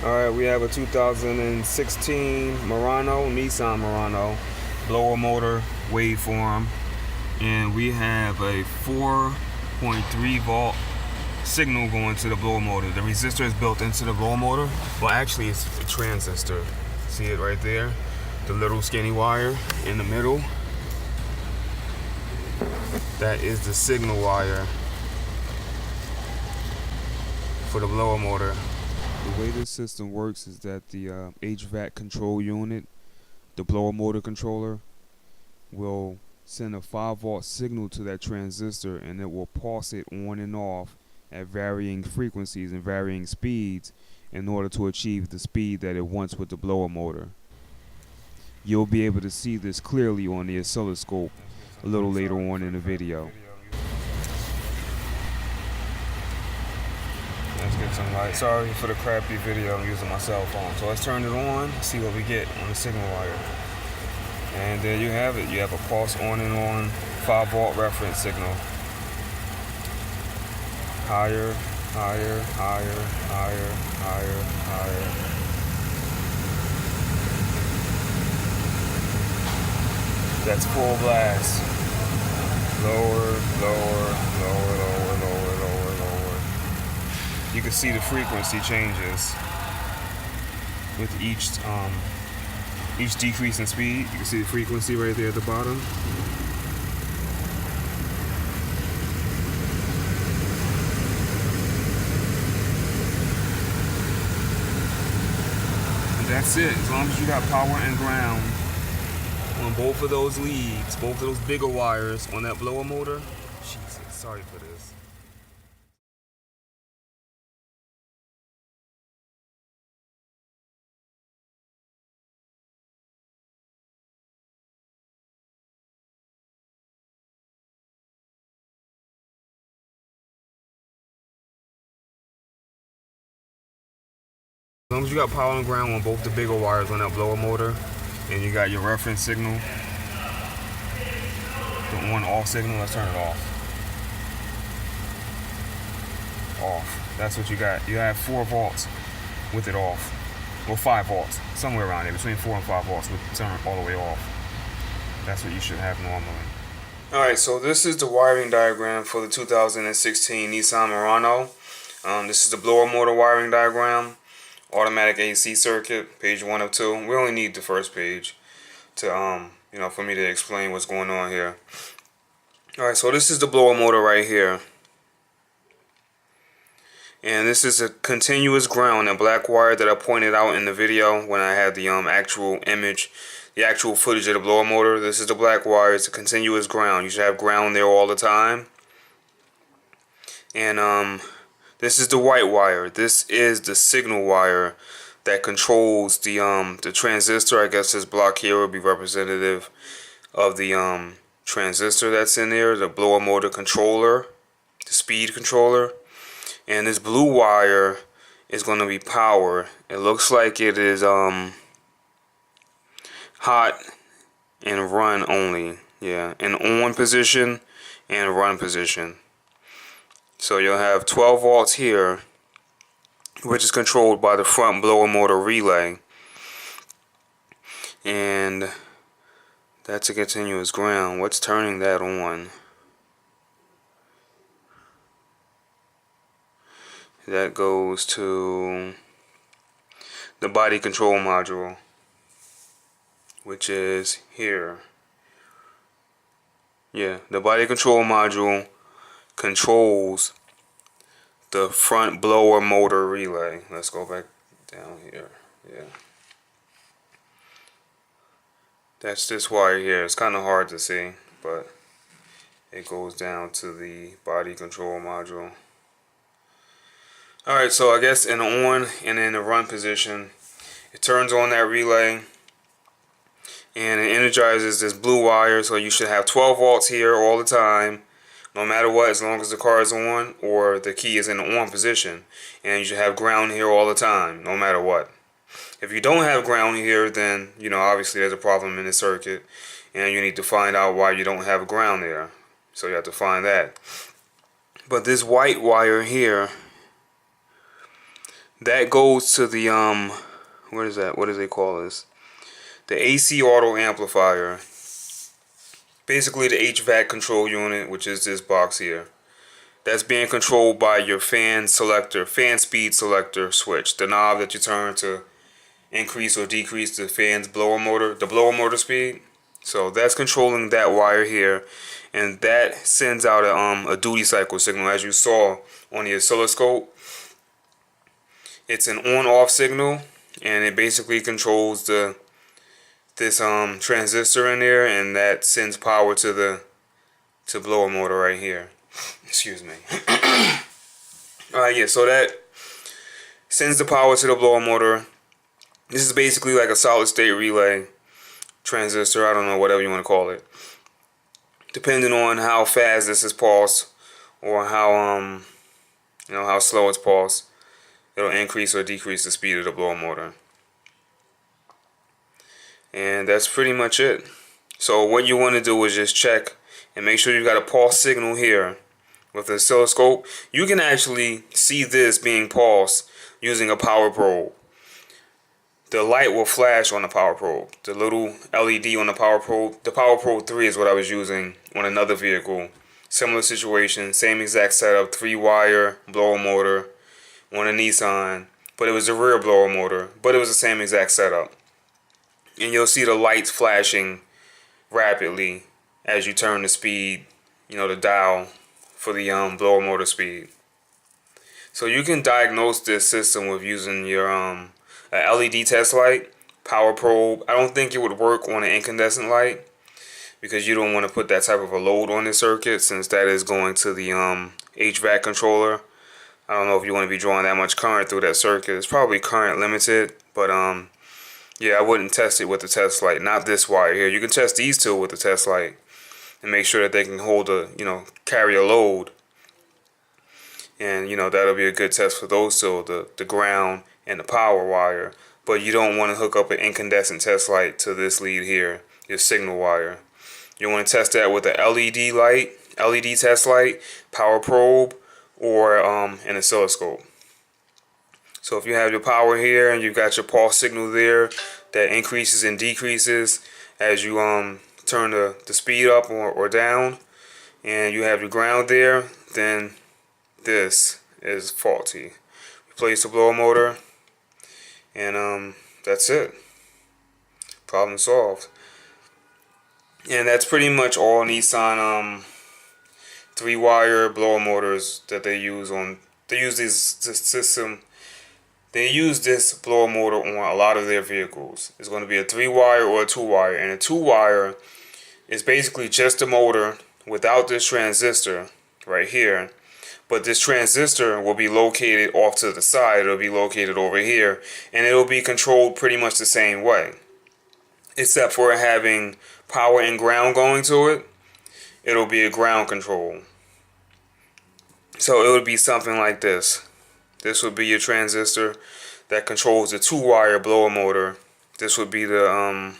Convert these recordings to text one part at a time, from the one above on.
Alright, we have a 2016 Nissan Murano, blower motor waveform, and we have a 4.3 volt signal going to the blower motor. The resistor is built into the blower motor. Well, actually, it's a transistor. See it right there? The little skinny wire in the middle. That is the signal wire for the blower motor. The way this system works is that the HVAC control unit, the blower motor controller, will send a 5 volt signal to that transistor, and it will pulse it on and off at varying frequencies and varying speeds in order to achieve the speed that it wants with the blower motor. You'll be able to see this clearly on the oscilloscope a little later on in the video. Let's get some light. Sorry for the crappy video, I'm using my cell phone. So let's turn it on, see what we get on the signal wire. And there you have it. You have a pulse on and on 5 volt reference signal. Higher, higher, higher, higher, higher, higher. That's full blast. Lower, lower, lower, lower, lower, lower, lower. You can see the frequency changes with each decrease in speed. You can see the frequency right there at the bottom. And that's it. As long as you got power and ground on both of those leads, both of those bigger wires on that blower motor. Jesus, sorry for this. As long as you got power and ground on both the bigger wires on that blower motor, and you got your reference signal, the on-off signal, let's turn it off. Off. That's what you got. You have 4 volts with it off. Well, 5 volts. Somewhere around there, between 4 and 5 volts with it turned all the way off. That's what you should have normally. Alright, so this is the wiring diagram for the 2016 Nissan Murano. This is the blower motor wiring diagram. Automatic AC circuit, page 1 of 2. We only need the first page to for me to explain what's going on here. Alright, so this is the blower motor right here. And this is a continuous ground, a black wire that I pointed out in the video when I had the actual image, the actual footage of the blower motor. This is the black wire. It's a continuous ground. You should have ground there all the time. And this is the white wire. This is the signal wire that controls the transistor. I guess this block here would be representative of the transistor that's in there, the blower motor controller, the speed controller. And this blue wire is going to be power. It looks like it is hot and run only. Yeah, in on position and run position. So you'll have 12 volts here, which is controlled by the front blower motor relay. And that's a continuous ground. What's turning that on? That goes to the body control module, which is here. Yeah, the body control module controls the front blower motor relay. Let's go back down here. Yeah, that's this wire here. It's kind of hard to see, but it goes down to the body control module. Alright, so I guess in the on and in the run position, it turns on that relay and it energizes this blue wire. So you should have 12 volts here all the time, no matter what, as long as the car is on or the key is in the on position. And you should have ground here all the time, no matter what. If you don't have ground here, then, obviously there's a problem in the circuit, and you need to find out why you don't have ground there. So you have to find that. But this white wire here, that goes to the what is that? What do they call this? The AC auto amplifier. Basically the HVAC control unit, which is this box here. That's being controlled by your fan selector, fan speed selector switch. The knob that you turn to increase or decrease the fan's blower motor, the blower motor speed. So that's controlling that wire here, and that sends out a duty cycle signal, as you saw on the oscilloscope. It's an on-off signal, and it basically controls this transistor in there, and that sends power to the blower motor right here. Excuse me. Alright, yeah, so that sends the power to the blower motor. This is basically like a solid state relay transistor, I don't know, whatever you want to call it. Depending on how fast this is pulsed, or how how slow it's pulsed, it'll increase or decrease the speed of the blower motor. And that's pretty much it. So what you want to do is just check and make sure you've got a pulse signal here with the oscilloscope. You can actually see this being pulsed using a power probe. The light will flash on the power probe. The little LED on the power probe. The power probe 3 is what I was using on another vehicle. Similar situation, same exact setup, 3-wire blower motor on a Nissan, but it was a rear blower motor, but it was the same exact setup. And you'll see the lights flashing rapidly as you turn the speed, the dial for the blower motor speed. So you can diagnose this system with using your a LED test light, power probe. I don't think it would work on an incandescent light because you don't want to put that type of a load on the circuit, since that is going to the HVAC controller. I don't know if you want to be drawing that much current through that circuit. It's probably current limited, but yeah, I wouldn't test it with the test light. Not this wire here. You can test these two with the test light and make sure that they can hold carry a load. And that'll be a good test for those two, the ground and the power wire. But you don't want to hook up an incandescent test light to this lead here, your signal wire. You want to test that with an LED light, LED test light, power probe, or an oscilloscope. So if you have your power here and you've got your pulse signal there that increases and decreases as you turn the speed up or down, and you have your ground there, then this is faulty. Replace the blower motor, and that's it. Problem solved. And that's pretty much all Nissan 3-wire blower motors that they use on. They use this system. They use this blower motor on a lot of their vehicles. It's going to be a 3-wire or a 2-wire, and a 2-wire is basically just a motor without this transistor right here. But this transistor will be located off to the side. It'll be located over here, and it'll be controlled pretty much the same way, except for having power and ground going to it. It'll be a ground control. So it would be something like this. This would be your transistor that controls the 2-wire blower motor. This would be the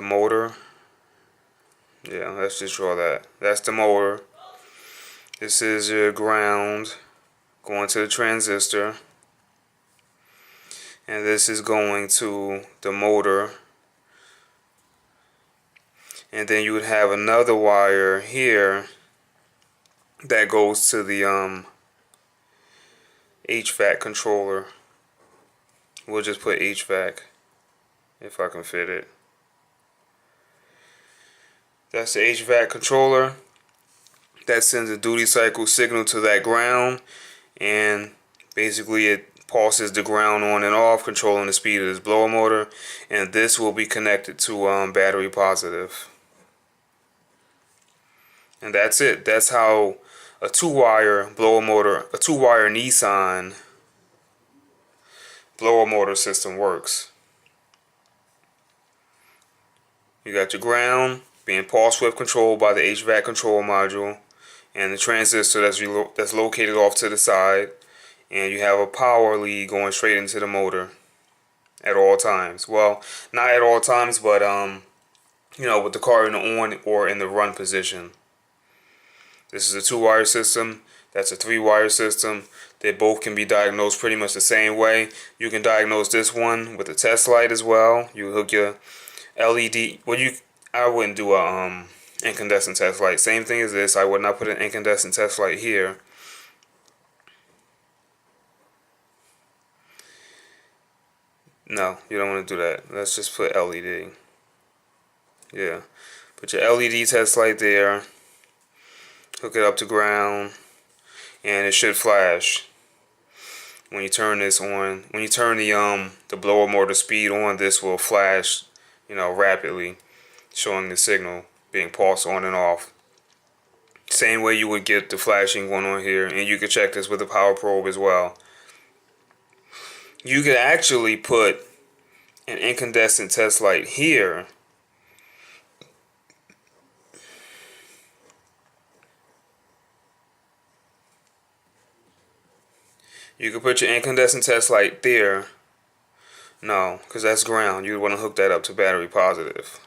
motor. Yeah, let's just draw that. That's the motor. This is your ground going to the transistor. And this is going to the motor. And then you would have another wire here that goes to the HVAC controller. We'll just put HVAC if I can fit it. That's the HVAC controller. That sends a duty cycle signal to that ground, and basically it pulses the ground on and off, controlling the speed of this blower motor. And this will be connected to battery positive. And that's it. That's how a 2-wire blower motor, a 2-wire Nissan blower motor system works. You got your ground being pulse width controlled by the HVAC control module, and the transistor that's located off to the side, and you have a power lead going straight into the motor at all times. Well, not at all times, but with the car in the on or in the run position. This is a 2-wire system That's a 3-wire system. They both can be diagnosed pretty much the same way. You can diagnose this one with a test light as well. You hook your LED. Well, I wouldn't do a incandescent test light. Same thing as this. I would not put an incandescent test light here. No, you don't want to do that. Let's just put LED. Yeah. Put your LED test light there. Hook it up to ground. And it should flash. When you turn this on, when you turn the blower motor speed on, this will flash, rapidly, showing the signal being pulsed on and off. Same way you would get the flashing one on here, and you could check this with the power probe as well. You could actually put an incandescent test light here. You could put your incandescent test light there. No, because that's ground. You want to hook that up to battery positive.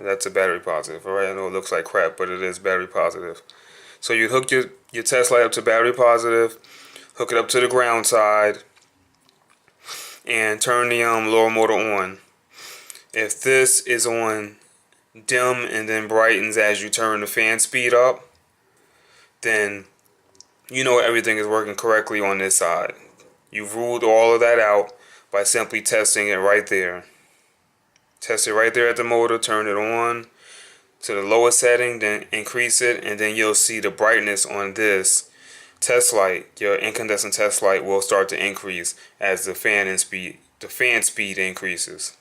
That's a battery positive. Alright, I know it looks like crap, but it is battery positive. So you hook your test light up to battery positive, hook it up to the ground side, and turn the lower motor on. If this is on dim and then brightens as you turn the fan speed up, then you know everything is working correctly on this side. You've ruled all of that out by simply testing it right there. Test it right there at the motor, turn it on to the lowest setting, then increase it, and then you'll see the brightness on this test light, your incandescent test light, will start to increase as the fan speed increases.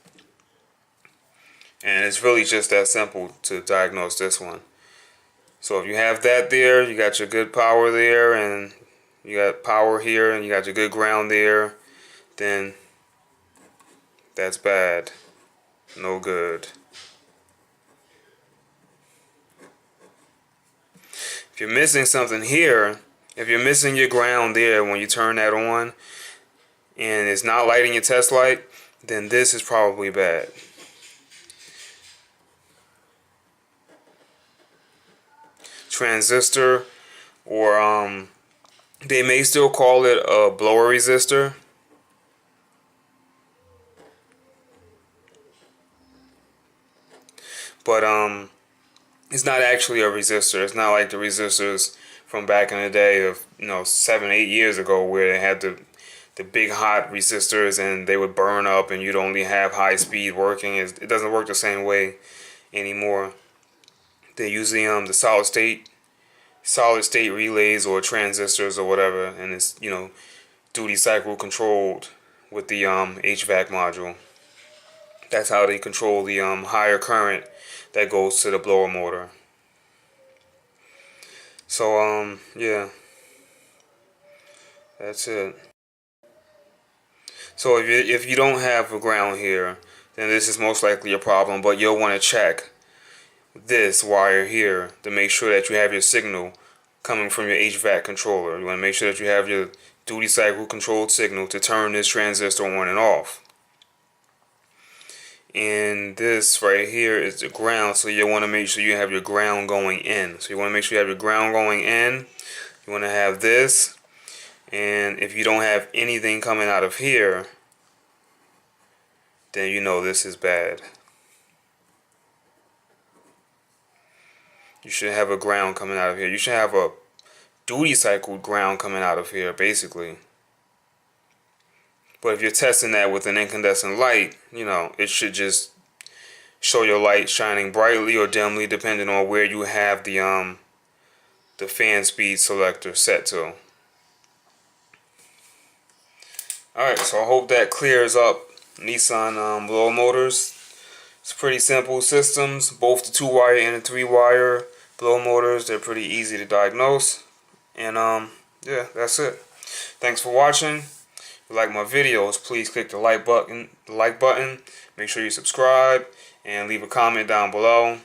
And it's really just that simple to diagnose this one. So if you have that there, you got your good power there, and you got power here, and you got your good ground there, then that's bad. No good. If you're missing something here, if you're missing your ground there when you turn that on, and it's not lighting your test light, then this is probably bad. Transistor, or they may still call it a blower resistor. But it's not actually a resistor. It's not like the resistors from back in the day of 7-8 years ago, where they had the big hot resistors and they would burn up and you'd only have high speed working. It doesn't work the same way anymore. They use the solid state relays or transistors or whatever, and it's duty cycle controlled with the HVAC module. That's how they control the higher current that goes to the blower motor. So yeah, that's it. So if you don't have a ground here, then this is most likely a problem, but you'll want to check this wire here to make sure that you have your signal coming from your HVAC controller. You want to make sure that you have your duty cycle controlled signal to turn this transistor on and off. And this right here is the ground, so you want to make sure you have your ground going in. So you want to make sure you have your ground going in. You want to have this, and if you don't have anything coming out of here, then you know this is bad. You should have a ground coming out of here. You should have a duty cycle ground coming out of here, basically. But if you're testing that with an incandescent light, it should just show your light shining brightly or dimly, depending on where you have the fan speed selector set to. Alright, so I hope that clears up Nissan blower motors. It's pretty simple systems. Both the 2-wire and the 3-wire blower motors, they're pretty easy to diagnose. And yeah, that's it. Thanks for watching. If you like my videos, please click the like button. Make sure you subscribe and leave a comment down below.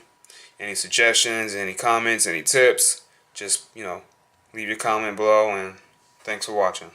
Any suggestions, any comments, any tips, just leave your comment below, and thanks for watching.